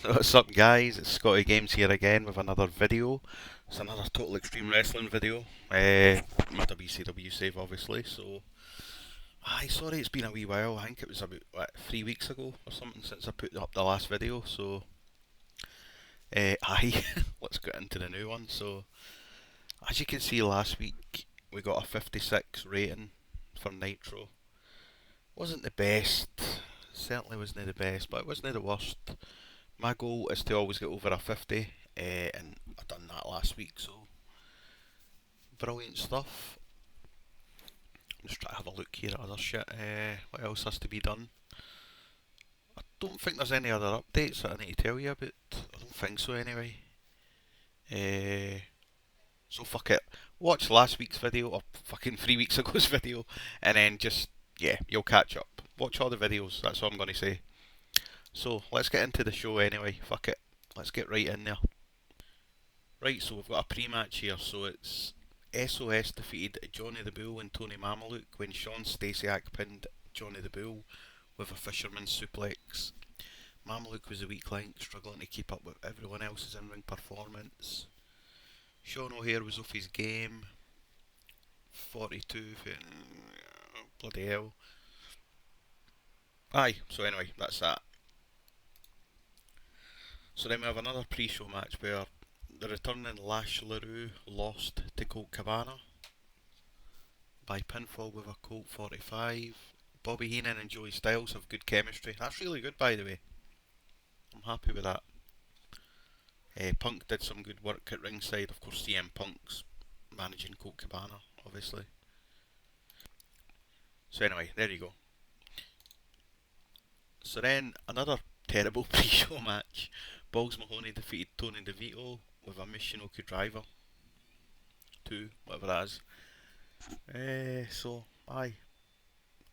What's up, guys? It's Scotty Games here again with another video. It's another Total Extreme Wrestling video. My WCW save, obviously. So, sorry it's been a wee while. I think it was about 3 weeks ago or something since I put up the last video. So, let's get into the new one. So, as you can see, last week we got a 56 rating for Nitro. Wasn't the best. Certainly wasn't the best, but it wasn't the worst. My goal is to always get over a 50, and I've done that last week, so brilliant stuff. I'm just trying to have a look here at other shit. What else has to be done? I don't think there's any other updates that I need to tell you about. I don't think so anyway. Uh, so fuck it. Watch last week's video, or fucking 3 weeks ago's video, and then just, yeah, you'll catch up. Watch all the videos, that's all I'm going to say. So, let's get into the show anyway. Fuck it. Let's get right in there. Right, so we've got a pre-match here. So it's SOS defeated Johnny the Bull and Tony Mamaluke when Sean Stasiak pinned Johnny the Bull with a fisherman's suplex. Mamaluke was a weak link, struggling to keep up with everyone else's in-ring performance. Sean O'Haire was off his game. 42, bloody hell. So anyway, that's that. So then we have another pre-show match where the returning Lash LaRue lost to Colt Cabana by pinfall with a Colt 45. Bobby Heenan and Joey Styles have good chemistry. That's really good, by the way. I'm happy with that. Punk did some good work at ringside. Of course, CM Punk's managing Colt Cabana, obviously. So anyway, there you go. So then, another terrible pre-show match. Balls Mahoney defeated Tony DeVito with a Michinoku Driver 2, whatever that is.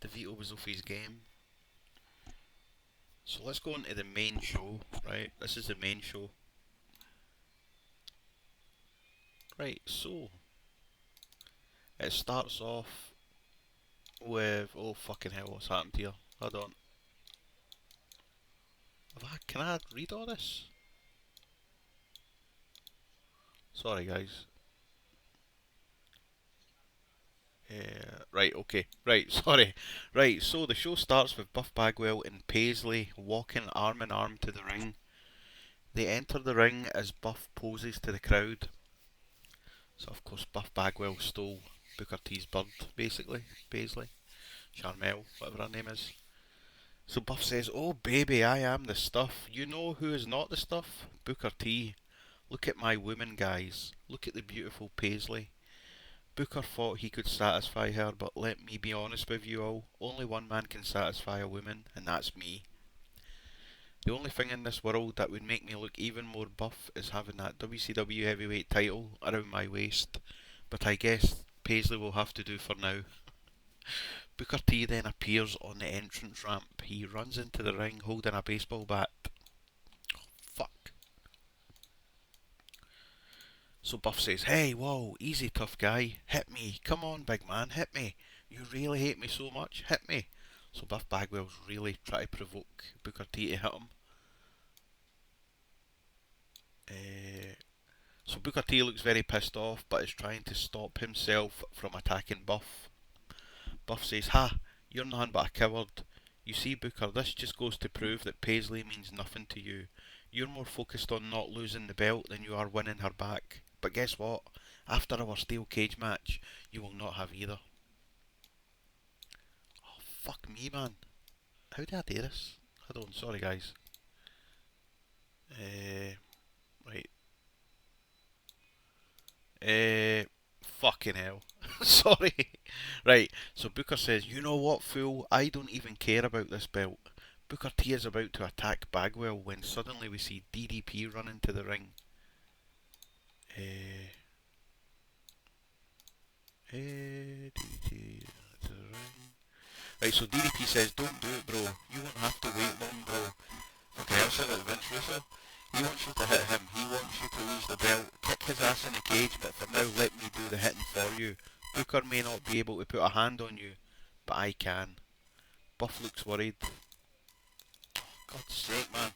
DeVito was off his game. So let's go into the main show, right? This is the main show. Right, so it starts off with, oh fucking hell, what's happened here? Hold on. Can I read all this? Sorry guys. Right, okay. Right, sorry. Right, so the show starts with Buff Bagwell and Paisley walking arm in arm to the ring. They enter the ring as Buff poses to the crowd. So of course Buff Bagwell stole Booker T's bird, basically. Paisley. Charmel, whatever her name is. So Buff says, "Oh baby, I am the stuff. You know who is not the stuff? Booker T. Look at my woman, guys. Look at the beautiful Paisley." Booker thought he could satisfy her, but let me be honest with you all, only one man can satisfy a woman, and that's me. The only thing in this world that would make me look even more buff is having that WCW heavyweight title around my waist, but I guess Paisley will have to do for now. Booker T then appears on the entrance ramp. He runs into the ring holding a baseball bat. Oh, fuck. So Buff says, "Hey, whoa, easy tough guy, hit me, come on big man, hit me. You really hate me so much, hit me." So Buff Bagwell's really trying to provoke Booker T to hit him. So Booker T looks very pissed off, but is trying to stop himself from attacking Buff. Buff says, "Ha, you're nothing but a coward. You see, Booker, this just goes to prove that Paisley means nothing to you. You're more focused on not losing the belt than you are winning her back. But guess what? After our steel cage match, you will not have either." Oh, fuck me, man. How did I do this? Hold on, sorry guys. Right. Fucking hell. Sorry. Right, so Booker says, "You know what, fool? I don't even care about this belt." Booker T is about to attack Bagwell when suddenly we see DDP run into the ring. DDP to the ring. Right, so DDP says, "Don't do it, bro. You won't have to wait long, bro." Okay, I'll say that Vince Russo. He wants you to hit him. He wants you to lose the belt. Kick his ass in the cage, but for now, let me do the hitting for you. Booker may not be able to put a hand on you, but I can. Buff looks worried. God's sake, man.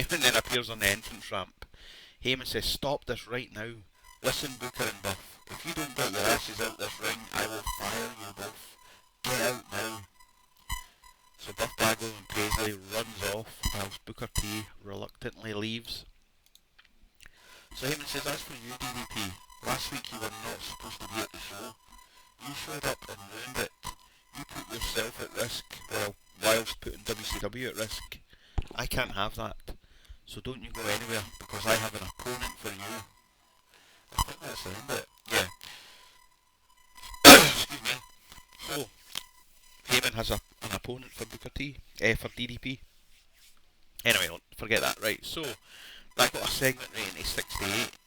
Heyman then appears on the entrance ramp. Heyman says, "Stop this right now. Listen, Booker and Buff. If you don't get your asses out this ring, I will fire you both. Get out now." So Buff Bagwell and Paisley runs off whilst Booker T reluctantly leaves. So Heyman says, "As for you, DDP, last week you were not supposed to be at the show. You showed up and ruined it. You put yourself at risk whilst putting WCW at risk. I can't have that. So don't you go anywhere, because I have an opponent for you." I think that's the end of it. Yeah. Excuse me. So, Heyman has an opponent for Booker T, for DDP. Anyway, forget that. Right, so, that got a segment rating of 68.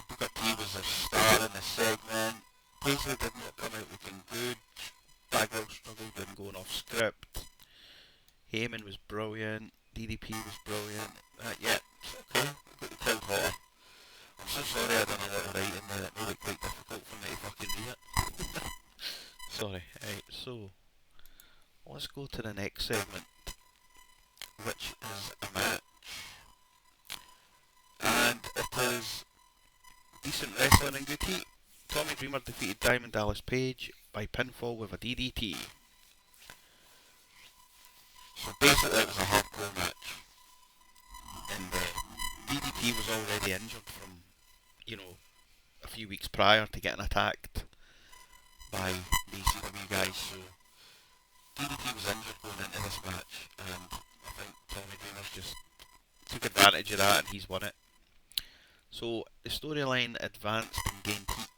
Booker T was a star in the segment. Paisley did not come out looking good. Bagwell struggled in going off script. Heyman was brilliant. DDP was brilliant. Yeah, it's okay. We've got the crowd hotter. I'm so sorry I done a lot of writing there. It made it quite difficult for me to fucking read it. Sorry. Right, so let's go to the next segment, which is a match. And it is decent wrestling and good heat. Tommy Dreamer defeated Diamond Dallas Page by pinfall with a DDT. So basically it was a hardcore match. And DDP was already injured from, a few weeks prior to getting attacked by the ECW guys. So DDP was injured going into this match, and I think Tommy Dreamer just took advantage of that and he's won it. So the storyline advanced and gained heat.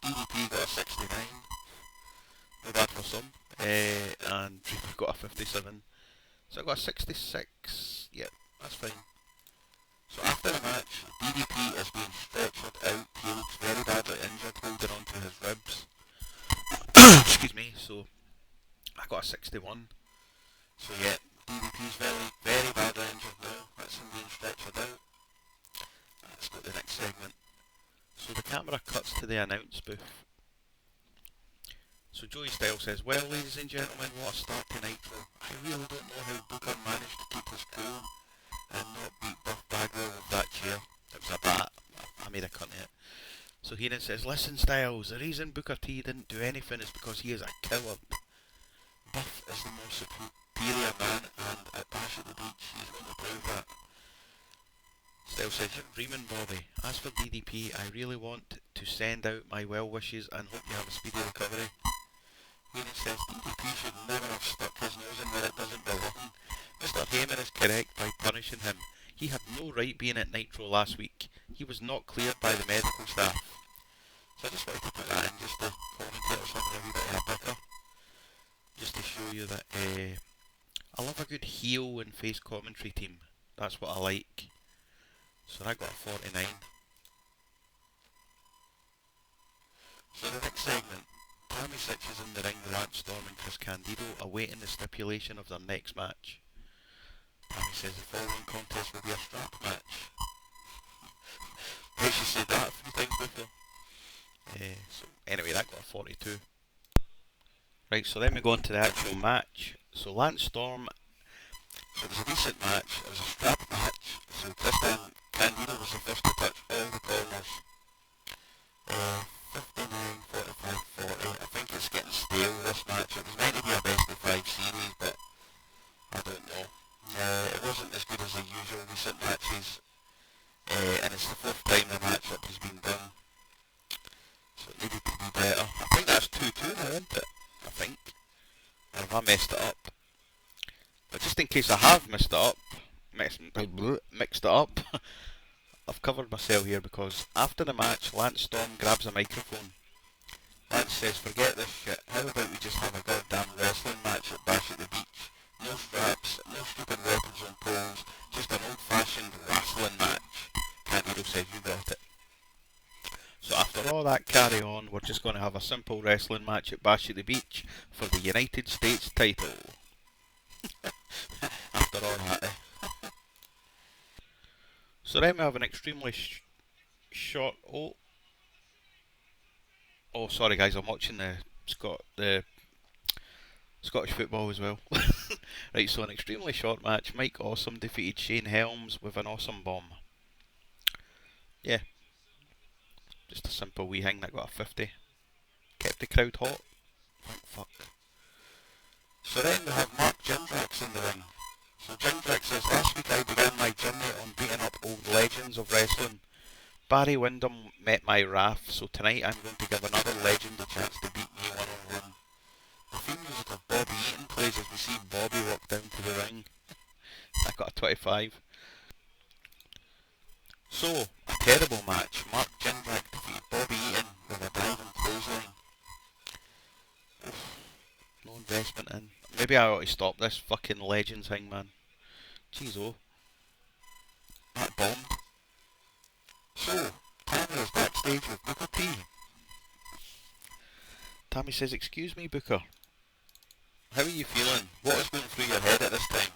DDP got a 69, not bad for some, and Dreamer got a 57. So I got a 66, yeah, that's fine. So after the match, DDP is being stretchered out. He looks very badly injured, holding on to his ribs. Excuse me, so I got a 61. So yeah, DDP's very, very badly injured now. That's him being stretchered out. Let's go to the next segment. So the camera cuts to the announce booth. So Joey Styles says, "Well, ladies and gentlemen, what a start to Nitro. I really don't know how Booker managed to keep his cool and not beat Buff Bagwell with that chair." It was a bat. I made a cunt of it. So he then says, "Listen, Styles, the reason Booker T didn't do anything is because he is a coward. Buff is the most superior man, and at Bash at the Beach, he's going to prove that." Styles says, "You're dreaming, Bobby. As for DDP, I really want to send out my well wishes and hope you have a speedy recovery." Heyman says DDP should never have stuck his nose in where it doesn't belong. Mr. Heyman is correct by punishing him. He had no right being at Nitro last week. He was not cleared by the medical staff. So I just wanted to put that in just to commentate or something a wee bit of a bicker. Just to show you that I love a good heel and face commentary team. That's what I like. So I got a 49. So the next segment. Tammy Sitch is in the ring with Lance Storm and Chris Candido, awaiting the stipulation of their next match. Tammy says the following contest will be a strap match. I she said that a few times before. So anyway, that got a 42. Right, so then we go on to the actual match. So Lance Storm, so it was a decent match. It was a strap match. So Chris Candido was the first to touch all the corners. 59, 45, 40. I think it's getting stale, this match. It was meant to be a best of 5 series, but I don't know. It wasn't as good as the usual recent matches, and it's the 4th time the matchup has been done, so it needed to be better. I think that's 2-2 now, isn't it? I think. Or have I messed it up? But just in case I have messed it up, mixed it up, I've covered myself here, because after the match, Lance Storm grabs a microphone. Lance says, "Forget this shit. How about we just have a goddamn wrestling match at Bash at the Beach? No straps, no stupid weapons on poles, just an old-fashioned wrestling match." Candido says, "You got it." So after all that carry on, we're just going to have a simple wrestling match at Bash at the Beach for the United States title. After all that, So then we have an extremely short... Oh, sorry guys, I'm watching the Scottish football as well. Right, so an extremely short match. Mike Awesome defeated Shane Helms with an awesome bomb. Yeah, just a simple wee thing that got a 50. Kept the crowd hot. Thank fuck. So then we have Mark Jindrak in the ring. So Jindrak says, last week I began my journey on beating up old legends of wrestling. Barry Windham met my wrath, so tonight I'm going to give another legend a chance to beat me one on one. The theme music of Bobby Eaton plays as we see Bobby walk down to the ring. I got a 25. So, a terrible match. Mark Jindrak defeated Bobby Eaton with a diving clothesline. No investment in. Maybe I ought to stop this fucking legends thing, man. Jeez, oh. That bombed. So, Tammy is backstage with Booker T. Tammy says, excuse me, Booker. How are you feeling? What is going through your head at this time?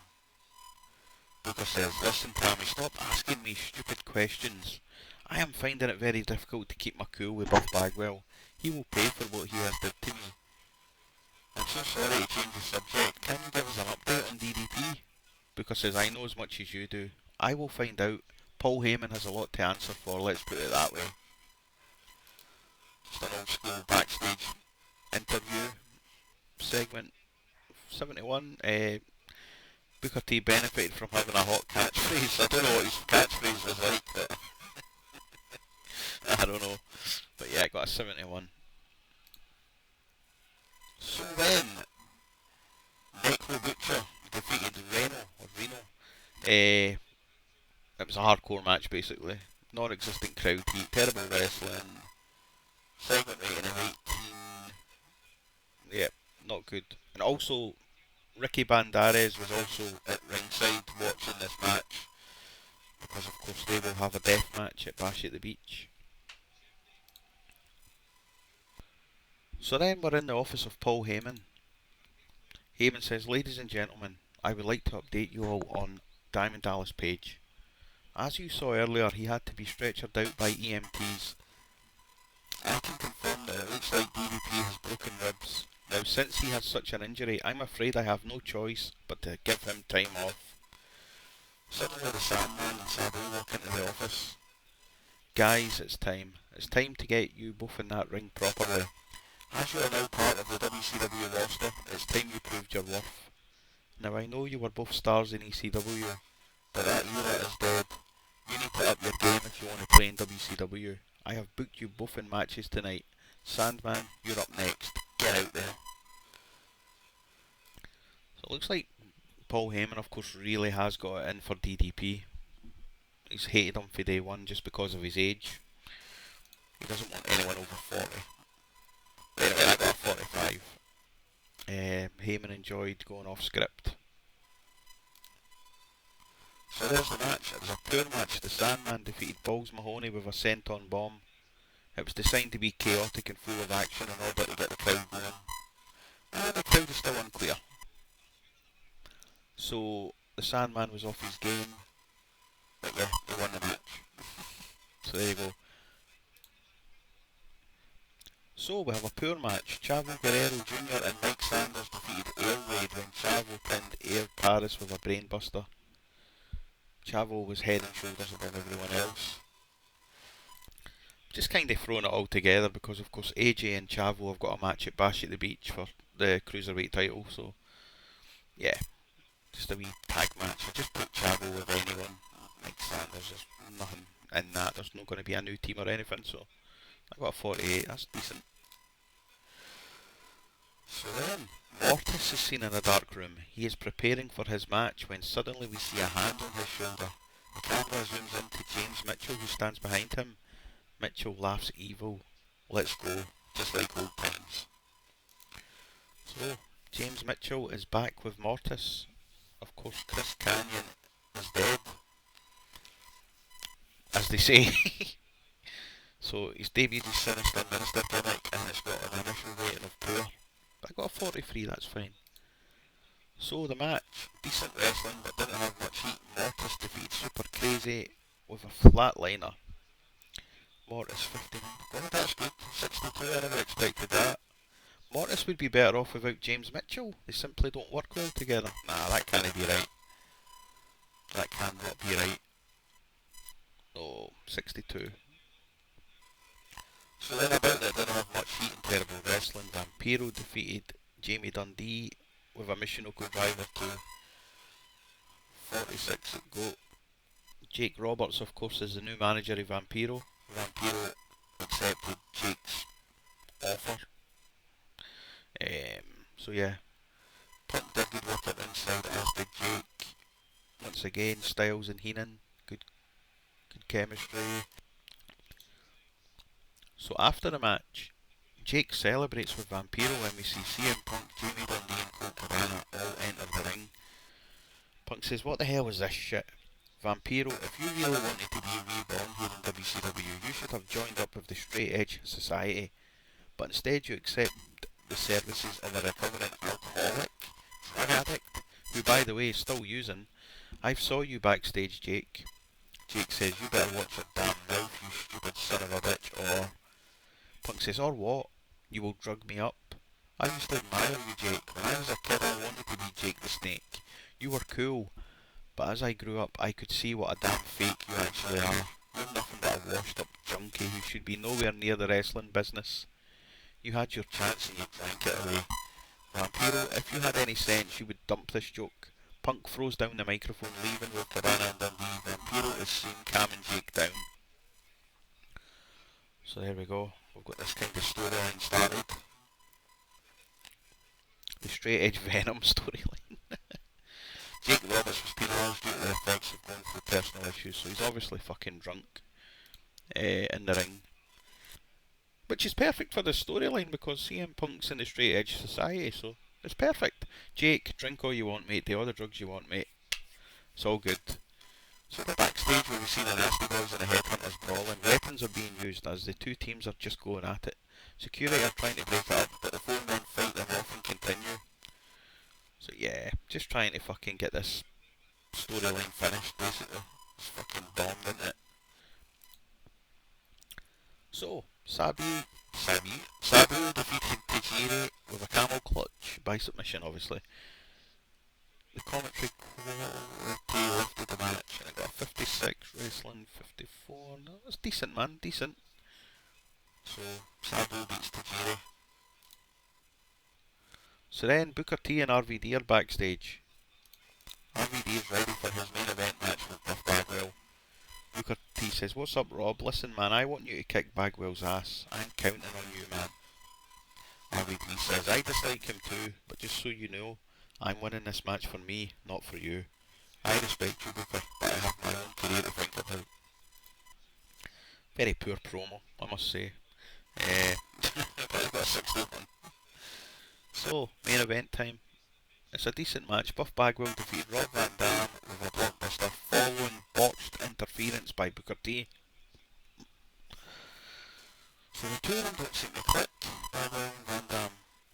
Booker says, listen, Tammy, stop asking me stupid questions. I am finding it very difficult to keep my cool with Buff Bagwell. He will pay for what he has done to me. I'm so sorry to change the subject. Can you give us an update on DDP? Booker says, I know as much as you do. I will find out. Paul Heyman has a lot to answer for, let's put it that way. Just an old school backstage interview segment. 71. Booker T benefited from having a hot catchphrase. I don't know what his catchphrase was like, but I don't know. But yeah, I got a 71. So then, Necro Butcher defeated Reno. It was a hardcore match basically. Non-existent crowd heat, terrible wrestling. Segment rating of 18. Yeah, not good. And also, Ricky Banderas was also at ringside watching this match. Because of course they will have a death match at Bash at the Beach. So then we're in the office of Paul Heyman. Heyman says, ladies and gentlemen, I would like to update you all on Diamond Dallas Page. As you saw earlier, he had to be stretchered out by EMTs. I can confirm that it looks like DDP has broken ribs. Now, since he has such an injury, I'm afraid I have no choice but to give him time off. Suddenly the Sandman and Sabu walk into the office. Guys, it's time. It's time to get you both in that ring properly. As you are now part of the WCW roster, it's time you proved your worth. Now, I know you were both stars in ECW, but that era is dead. You need to up your game if you want to play in WCW. I have booked you both in matches tonight. Sandman, you're up next. Get out there. So it looks like Paul Heyman, of course, really has got it in for DDP. He's hated him for day one just because of his age. He doesn't want anyone over 40. Anyway, I got a 45. Heyman enjoyed going off script. So there's the match. It was a poor match. The Sandman defeated Balls Mahoney with a senton bomb. It was designed to be chaotic and full of action in order to get the crowd going. The crowd is still unclear. So the Sandman was off his game. But yeah, he won the match. So there you go. So we have a poor match. Chavo Guerrero Jr. and Mike Sanders defeated Air Raid when Chavo pinned Air Paris with a brainbuster. Chavo was head and shoulders above everyone else. Just kind of throwing it all together because of course AJ and Chavo have got a match at Bash at the Beach for the Cruiserweight title, so yeah, just a wee tag match. I just put Chavo with anyone. Mike Sanders, there's nothing in that. There's not going to be a new team or anything, so I got a 48, that's decent. So then, Mortis is seen in a dark room. He is preparing for his match when suddenly we see a hand on his shoulder. The camera zooms into James Mitchell who stands behind him. Mitchell laughs evil. Let's go, just like old times. So, James Mitchell is back with Mortis. Of course, Chris Kanyon is dead, as they say. So he's debuted his Sinister Minister gimmick and it's got an initial rating of poor. But I got a 43, that's fine. So the match, decent wrestling but didn't have much heat. Mortis defeated Super Crazy with a flatliner. Mortis 59. God, that's good. 62, I never expected that. Mortis would be better off without James Mitchell. They simply don't work well together. Nah, that can't be right. That cannot be right. Oh, 62. So then about that didn't have much heat and terrible wrestling. Vampiro defeated Jamie Dundee with a Michinoku driver to 46 at GOAT. Jake Roberts, of course, is the new manager of Vampiro. Vampiro accepted Jake's offer. So yeah, Punk did good work at inside, as did Jake. Once again, Styles and Heenan, good chemistry. So after the match, Jake celebrates with Vampiro when we see CM Punk, Jamie Dundee and Colt Cabana all enter the ring. Punk says, "What the hell is this shit? Vampiro, if you really wanted to be reborn here in WCW, you should have joined up with the Straight Edge Society. But instead you accept the services of a recovering alcoholic, drug addict, who by the way is still using. I saw you backstage, Jake." Jake says, "You better watch your damn mouth, you stupid son of a bitch," or Punk says, "Or what? You will drug me up? I used to admire you, Jake. When I was a kid I wanted to be Jake the Snake. You were cool. But as I grew up I could see what a damn fake you actually are. You're nothing but a washed up junkie who should be nowhere near the wrestling business. You had your chance and you drank it away. Vampiro, if you had any sense you would dump this joke." Punk throws down the microphone, leaving with Cabana and Dundee. Vampiro is soon calming Jake down. So there we go. We've got this kind of storyline started. The Straight Edge Venom storyline. Jake Roberts was penalised due to the effects of going through personal issues, so he's obviously fucking drunk in the ring. Which is perfect for the storyline because CM Punk's in the Straight Edge Society, so it's perfect. Jake, drink all you want, mate. Do all the drugs you want, mate. It's all good. So we're backstage where we see the Nasty Boys and the Headhunters brawling. Weapons are being used as the two teams are just going at it. Security are trying to break it up, but the four men fight them off and continue. So yeah, just trying to fucking get this storyline finished, basically. It's fucking bombed, isn't it? So, Sabu defeated Tajiri with a camel clutch by submission, obviously. The commentary quality lifted the match, and it got 56, wrestling 54. No, that's decent, man, decent. So, Sabu beats Tajiri. So then, Booker T and RVD are backstage. RVD is ready for his main event match with Buff Bagwell. Booker T says, "What's up, Rob? Listen, man, I want you to kick Bagwell's ass. I'm counting on you, man." RVD says, "I dislike him too, but just so you know, I'm winning this match for me, not for you. I respect you, Booker, but I have my own career to think about." Very poor promo, I must say. But he's got a 61. So, main event time. It's a decent match. Buff Bagwell defeated Rob Van Dam with a blockbuster following botched interference by Booker T. So the two of them don't seem to click, Bagwell and Van Dam,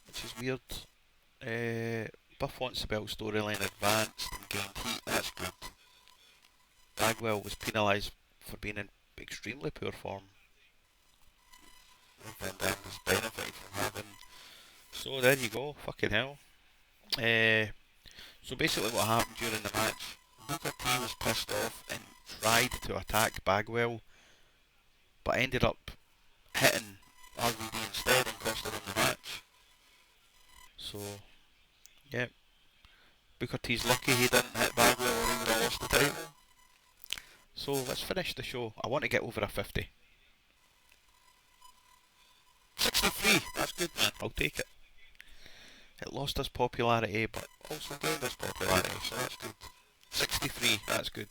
which is weird. Buff wants the belt storyline advanced and gained heat, that's good. Bagwell was penalised for being in extremely poor form. Van Dam was benefiting from having. So there you go, fucking hell. So basically what happened during the match, Booker T was pissed off and tried to attack Bagwell, but ended up hitting RVD instead and costing him the match. So, yeah. Booker T's lucky he didn't hit Bagwell or he would have lost the title. So let's finish the show. I want to get over a 50. 63, that's good, man, I'll take it. It lost us popularity, but also gained us popularity, so that's good. 63, that's good.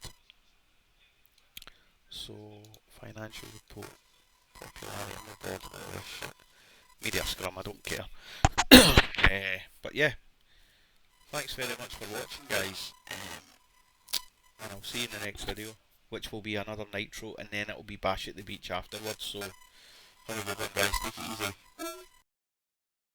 So, financial report, popularity, I'm not bothered about this shit. Media scrum, I don't care. But yeah, thanks very much for watching, guys. And I'll see you in the next video, which will be another Nitro, and then it'll be Bash at the Beach afterwards, so have a good one, guys, take it easy.